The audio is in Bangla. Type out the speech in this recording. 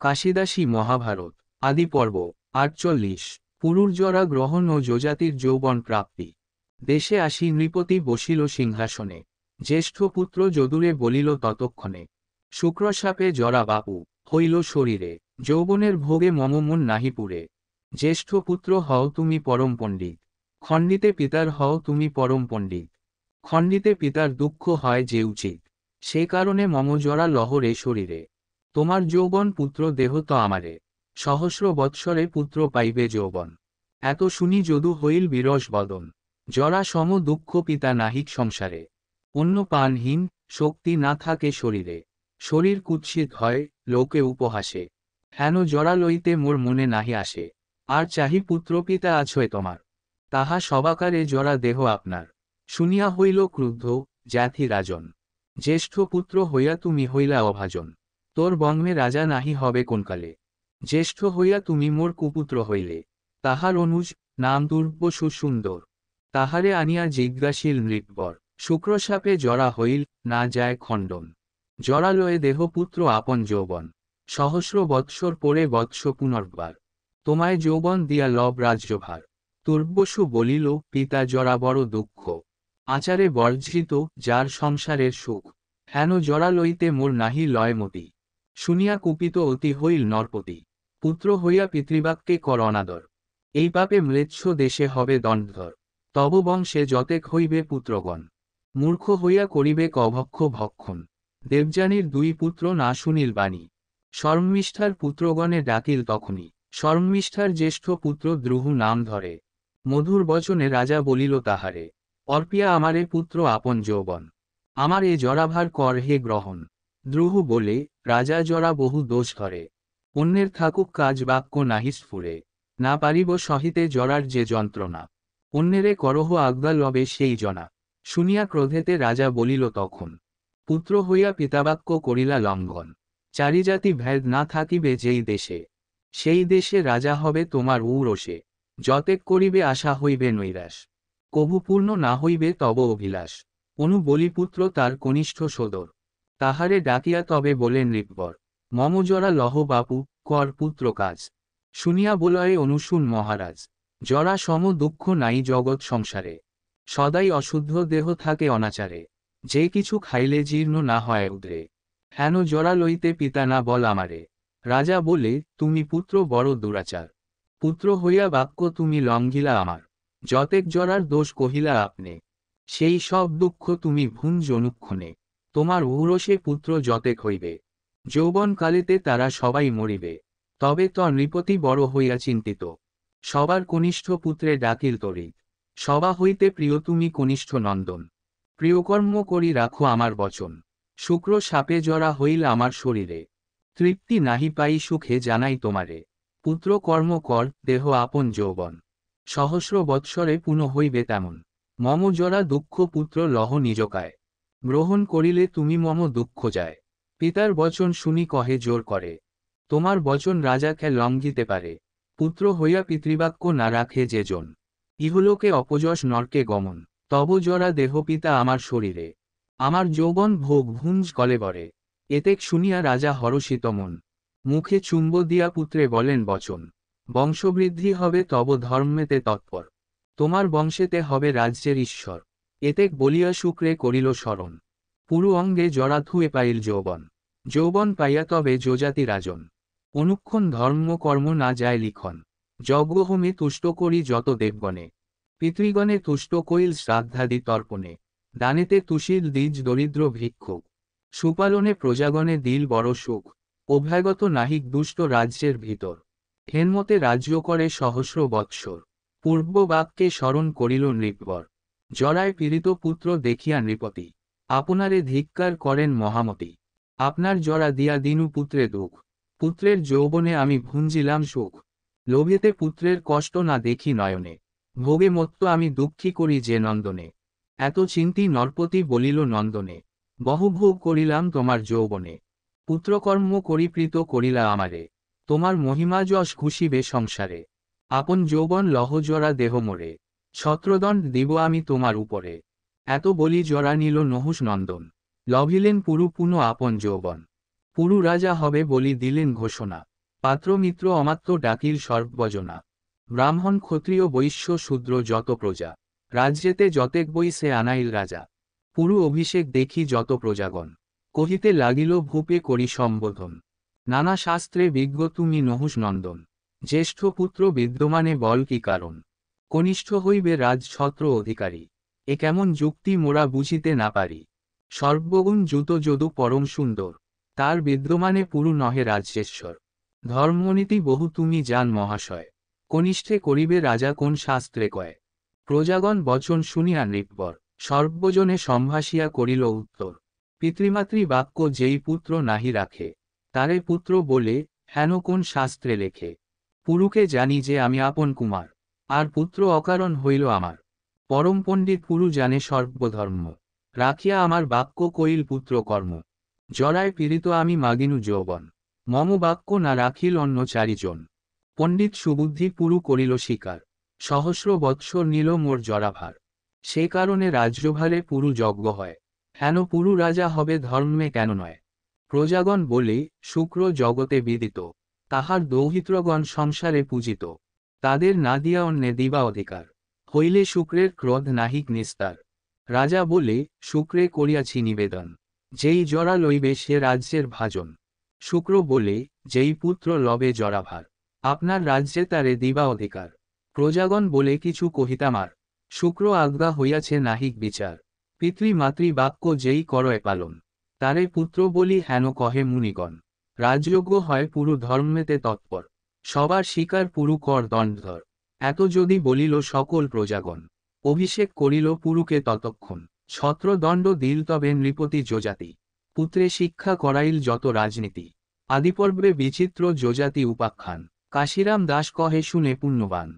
কাশিদাসী মহাভারত আদি পর্ব ৪৮ পুরুর্জরা গ্রহণ ও যজাতির যৌবন প্রাপ্তি। দেশে আসি নৃপতি বসিল সিংহাসনে, জ্যেষ্ঠ পুত্র যদুরে বলিল ততক্ষণে। শুক্রশাপে জরা বাপু হইল শরীরে, যৌবনের ভোগে মম মন নাহি পুরে। জ্যেষ্ঠ পুত্র হও তুমি পরম পণ্ডিত, খণ্ডিতে পিতার হও তুমি পরম পণ্ডিত। খণ্ডিতে পিতার দুঃখ হয় যে উচিত, সে কারণে মম জরা লহরে শরীরে। তোমার যৌবন পুত্র দেহ তো আমারে, সহস্র বৎসরে পুত্র পাইবে যৌবন। এত শুনি যদু হইল বিরস বদন, জরা সম দুঃখ পিতা নাহিক সংসারে। অন্য পানহীন শক্তি না থাকে শরীরে, শরীর কুৎসিত হয় লোকে উপহাসে। হেন জরা লইতে মোর মনে নাহি আসে, আর চাহি পুত্র পিতা আছয় তোমার। তাহা সবাকারে জরা দেহ আপনার, শুনিয়া হইল ক্রুদ্ধ জ্যাথি রাজন। জ্যেষ্ঠ পুত্র হইয়া তুমি হইলা অভাজন, তোর বঙ্গে রাজা নাহি হবে কোনকালে। জ্যেষ্ঠ হইয়া তুমি মোর কুপুত্র হইলে, তাহার অনুজ নাম দুর্বসু সুন্দর। তাহারে আনিয়া জিজ্ঞাসিল নৃপবর, শুক্রশাপে জরা হইল না যায় খণ্ডন। জরালয়ে দেহ পুত্র আপন যৌবন, সহস্র বৎসর পরে বৎস পুনর্বার। তোমায় যৌবন দিয়া লব রাজ্যভার। তুর্বসু বলিল পিতা জরা বড় দুঃখ, আচারে বর্জিত যার সংসারের সুখ। হেন জরা লইতে মোর নাহি লয়মতি, শুনিয়া কুপিত অতি হইল নরপতি। পুত্র হইয়া পিতৃবাক্যে কর অনাদর, এই পাপে ম্লেচ্ছ দেশে হবে দণ্ডধর। তব বংশে যতেক হইবে পুত্রগণ, মূর্খ হইয়া করিবে কভক্ষ ভক্ষণ। দেবযানীর দুই পুত্র না শুনিল বাণী, শর্মিষ্ঠার পুত্রগণে ডাকিল তখনই। শর্মিষ্ঠার জ্যেষ্ঠ পুত্র দ্রুহু নাম ধরে, মধুর বচনে রাজা বলিল তাহারে, অর্পিয়া আমারে পুত্র আপন যৌবন। আমার এ জরাভার কর হে গ্রহণ। দ্রুহু বলে রাজা জরা বহু দোষ ধরে, অন্যের থাকুক কাজ বাক্য নাহি স্ফুরে। না পারিব সহিতে জরার যে যন্ত্রণা, অন্যেরে করহ আজ্ঞা লবে সেই জনা। শুনিয়া ক্রোধেতে রাজা বলিল তখন, পুত্র হইয়া পিতাবাক্য করিলা লঙ্ঘন। চারিজাতি ভেদ না থাকিবে যেই দেশে, সেই দেশে রাজা হবে তোমার ঔরসে। যতেক করিবে আশা হইবে নৈরাশ, কভু পূর্ণ না হইবে তব অভিলাষ। অনু বলিপুত্র তার কনিষ্ঠ সোদর, তাহারে ডাকিয়া তবে বলেন নৃপবর, মম জরা লহ বাপু কর পুত্র কাজ। শুনিয়া বলয়ে অনুশুন মহারাজ, জরা সম দুঃখ নাই জগৎ সংসারে। সদাই অশুদ্ধ দেহ থাকে অনাচারে, যে কিছু খাইলে জীর্ণ না হয় উদরে। হেন জরা লইতে পিতা না বল আমারে। রাজা বলে তুমি পুত্র বড় দুরাচার, পুত্র হইয়া বাক্য তুমি লঙ্ঘিলা আমার। যতেক জরার দোষ কহিলা আপনে, সেই সব দুঃখ তুমি ভুঞ্জ অনুক্ষণে। তোমার ঔরসে পুত্র যতেক হইবে, যৌবনকালেতে তারা সবাই মরিবে। তবে ত নৃপতি বড় হইয়া চিন্তিত, সবার কনিষ্ঠ পুত্রে ডাকিল তরিত। সবা হইতে প্রিয় তুমি কনিষ্ঠ নন্দন, প্রিয়কর্ম করি রাখো আমার বচন। শুক্র সাপে জরা হইল আমার শরীরে, তৃপ্তি নাহি পাই সুখে জানাই তোমারে। পুত্র কর্ম কর দেহ আপন যৌবন, সহস্র বৎসরে পুনঃ হইবে তেমন। মম জরা দুঃখ পুত্র লহ নিজকায়, গ্রহণ করিলে তুমি মম দুঃখ যায়। পিতার বচন শুনি কহে জোর করে, তোমার বচন রাজাকে লঙ্ঘিতে পারে। পুত্র হইয়া পিতৃবাক্য না রাখে যে জন, ইহলোকে অপযশ নরকে গমন। তব জরা দেহ পিতা আমার শরীরে, আমার যৌবন ভোগ ভুঞ্জ কলেবরে। এতেক শুনিয়া রাজা হরষিত মন, মুখে চুম্ব দিয়া পুত্রে বলেন বচন, বংশবৃদ্ধি হবে তব ধর্মেতে তৎপর। তোমার বংশেতে হবে রাজ্যের ঈশ্বর। এতেক বলিয়া শুক্রে করিল স্মরণ, পুরু অঙ্গে জরা ধুয়ে পাইল যৌবন। যৌবন পাইয়া তবে যজাতি রাজন, অনুক্ষণ ধর্ম কর্ম না যায় লিখন। যজ্ঞহোমে তুষ্ট করি যত দেবগণে, পিতৃগণে তুষ্ট কইল শ্রাদ্ধাদি তর্পণে। দানেতে তুষিল দ্বিজ দরিদ্র ভিক্ষুক, সুপালনে প্রজাগণে দিল বড় সুখ। অভ্যাগত নাহিক দুষ্ট রাজ্যের ভিতর, হেনমতে রাজ্য করে সহস্র বৎসর। পূর্ব বাক্যে স্মরণ করিল নৃপবর, জরায় পীড়িত পুত্র দেখিয়া নৃপতি। আপনারে ধিক্কার করেন মহামতি, আপনার জরা দিয়া দিনু পুত্রে দুঃখ। পুত্রের যৌবনে আমি ভুঞ্জিলাম সুখ, লোভেতে পুত্রের কষ্ট না দেখি নয়নে। ভোগে মত্ত আমি দুঃখী করি যে নন্দনে। এত চিন্তি নরপতি বলিল নন্দনে, বহুভোগ করিলাম তোমার যৌবনে। পুত্রকর্ম করি প্রীত করিলা আমারে, তোমার মহিমা যশ ঘুষিবে সংসারে। আপন যৌবন লহ জরা দেহ মোরে, ছত্রদণ্ড দিব আমি তোমার উপরে। এত বলি জরা নিল নহুষ নন্দন, লভিলেন পুরু পুনঃ আপন যৌবন। পুরু রাজা হবে বলি দিলেন ঘোষণা। পাত্রমিত্র অমাত্য ডাকিল সর্বজনা। ব্রাহ্মণ ক্ষত্রিয় বৈশ্য শূদ্র যত প্রজা, রাজ্যেতে যতেক বই সে আনাইল রাজা। পুরু অভিষেক দেখি যত প্রজাগণ, কহিতে লাগিল ভূপে করি সম্বোধন। নানা শাস্ত্রে বিজ্ঞ তুমি নহুষ নন্দন, জ্যেষ্ঠ পুত্র বিদ্যমানে বল কি কারণ। কনিষ্ঠ হইবে রাজছত্র অধিকারী, এ কেমন যুক্তি মোরা বুঝিতে না পারি। সর্বগুণ যুত যদু পরম সুন্দর, তার বিদ্যমানে পুরু নহে রাজ্যেশ্বর। ধর্মনীতি বহু তুমি জান মহাশয়, কনিষ্ঠে করিবে রাজা কোন শাস্ত্রে কয়। প্রজাগণ বচন শুনিয়া নৃপবর, সর্বজনে সম্ভাষিয়া করিল উত্তর। পিতৃমাতৃ বাক্য যেই পুত্র নাহি রাখে, তারে পুত্র বলে হেন কোন শাস্ত্রে লেখে। পুরুকে জানি যে আমি আপন কুমার, আর পুত্র অকারণ হইল আমার। পরম পণ্ডিত পুরু জানে সর্বধর্ম, রাখিয়া আমার বাক্য কইল পুত্র কর্ম। জরায় পীড়িত আমি মাগিনু যৌবন, মম বাক্য না রাখিল অন্য চারিজন। পণ্ডিত সুবুদ্ধি পুরু করিল স্বীকার, সহস্র বৎসর নিল মোর জরাভার। সে কারণে রাজ্যভারে পুরু যজ্ঞ হয়, হেন পুরু রাজা হবে ধর্মে কেন নয়। প্রজাগণ বলে শুক্র জগতে বিদিত, তাহার দৌহিত্রগণ সংসারে পূজিত। তাদের না দিয়া অন্যে দিবা অধিকার, হইলে শুক্রের ক্রোধ নাহিক নিস্তার। রাজা বলে শুক্রে করিয়াছি নিবেদন, যেই জরা লইবে সে রাজ্যের ভাজন। শুক্র বলে যেই পুত্র লবে জরাভার, আপনার রাজ্যে তারে দিবা অধিকার। প্রজাগণ বলে কিছু কহিতামার, শুক্র আজ্ঞা হইয়াছে নাহিক বিচার। পিতৃমাতৃ বাক্য যেই করয় পালন, তারে পুত্র বলি হেন কহে মুনিগণ। রাজযোগ্য হয় পুরু ধর্মেতে তৎপর, সবার শিকার পুরু কর দণ্ডধর। এত যদি বলিল সকল প্রজাগণ, অভিষেক করিল পুরুকে ততক্ষণ। ছত্রদণ্ড দিল তবে নৃপতি যজাতি, পুত্রে শিক্ষা করাইল যত রাজনীতি। আদিপর্বে বিচিত্র যজাতি উপাখ্যান, কাশিরাম দাস কহে শুনে পুণ্যবান।